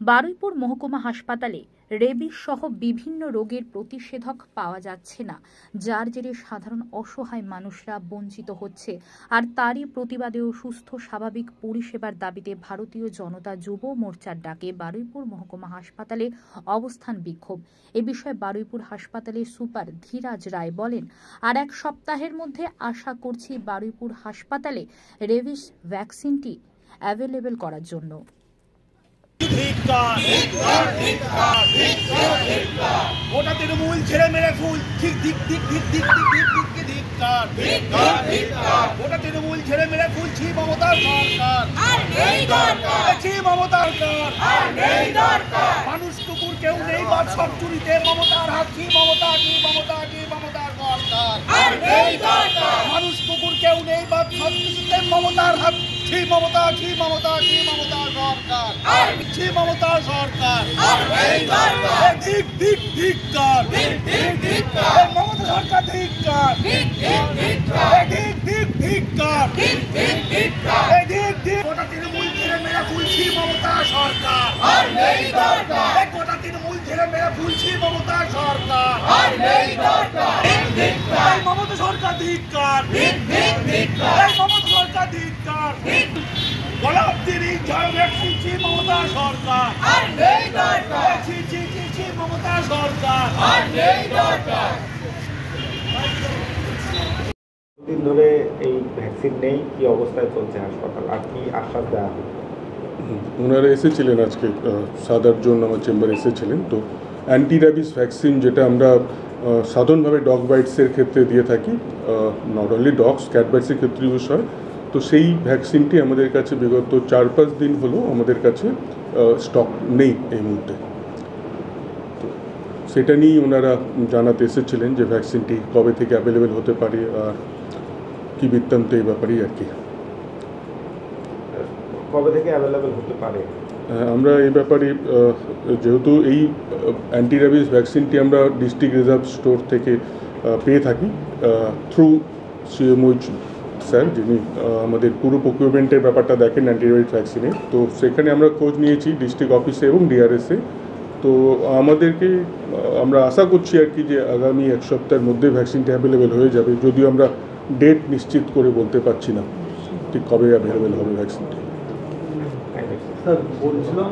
বারুইপুর মহকুমা হাসপাতালে রেবিস সহ বিভিন্ন রোগের প্রতিষেধক পাওয়া যাচ্ছে না, যার জেরে সাধারণ অসহায় মানুষরা বঞ্চিত হচ্ছে। আর তারই প্রতিবাদেও সুস্থ স্বাভাবিক পরিষেবার দাবিতে ভারতীয় জনতা যুব মোর্চার ডাকে বারুইপুর মহকুমা হাসপাতালে অবস্থান বিক্ষোভ। এ বিষয়ে বারুইপুর হাসপাতালের সুপার ধীরাজ রায় বলেন, আর এক সপ্তাহের মধ্যে আশা করছি বারুইপুর হাসপাতালে রেবিস ভ্যাকসিনটি অ্যাভেলেবেল করার জন্য। ওটা তৃণমূল ছেড়ে মেরে ফুল ঠিক দিক দিক দিক দিক দিক দিক দিককে ধিক্কার। ওটা তৃণমূল ছেড়ে মেরে ফুল ছি মমতার সরকার, ছি মমতার সরকার। মানুষ কুকুর কেউ নেই বাদ সব চুরিতে মমতার হাত, ছি মমতা কি মমতা কি মমতার সরকার। মানুষ কুকুর কেউ নেই বাদ সব কিছুতে মমতার হাত, ছি মমতা কি মমতা কি মমতার সরকার, ছি মমতার সরকার। দিক দিক ধিক্কার, মমতা সরকার ধিক্কার, দিক দিক ধিক্কার, দিক দিক। গোটা তৃণমূল ছেড়ে মেরা ফুলছি মমতা সরকার, গোটা তৃণমূল ছেড়ে মেরা ফুলছি মমতা সরকার, মমতা সরকার ধিক্কার, মমতা সরকার ধিক্কার। গোলাপ দিদি ঝড়ে ফুলছি মমতা সরকার, ছি ছি ছি ছি মমতা সরকার। দিন ধরে এই ভ্যাকসিন নেই, কি অবস্থায় চলছে হাসপাতাল আর কি আশ্বাস দেওয়া হবে? ওনারা এসেছিলেন আজকে 7-8 জন আমার চেম্বারে এসেছিলেন। তো অ্যান্টি র্যাবিস ভ্যাকসিন যেটা আমরা সাধারণভাবে ডগ বাইটসের ক্ষেত্রে দিয়ে থাকি, নট অনলি ডগস, ক্যাট বাইটসের ক্ষেত্রে ইউজ হয়। তো সেই ভ্যাকসিনটি আমাদের কাছে বিগত 4-5 দিন হলো আমাদের কাছে স্টক নেই এই মুহূর্তে। তো সেটা নিয়েই ওনারা জানাতে এসেছিলেন যে ভ্যাকসিনটি কবে থেকে অ্যাভেলেবেল হতে পারে আর কি বৃত্তান্ত এই ব্যাপারেই আর কি। কবে থেকে অ্যাভেলেবেল হতে পারে? আমরা এই ব্যাপারে যেহেতু এই অ্যান্টি র্যাবিস ভ্যাকসিনটি আমরা ডিস্ট্রিক্ট রিজার্ভ স্টোর থেকে পেয়ে থাকি থ্রু সিএমওইচ স্যার, যিনি আমাদের পুরো প্রকিউরমেন্টের ব্যাপারটা দেখেন অ্যান্টি র্যাবিস ভ্যাকসিনে। তো সেখানে আমরা খোঁজ নিয়েছি ডিস্ট্রিক্ট অফিসে এবং ডিআরএসে। তো আমরা আশা করছি আর কি যে আগামী 1 সপ্তাহের মধ্যে ভ্যাকসিনটা অ্যাভেলেবেল হয়ে যাবে, যদিও আমরা ডেট নিশ্চিত করে বলতে পারছি না ঠিক কবে অ্যাভেলেবেল হবে ভ্যাকসিনটি। স্যার বলছিলাম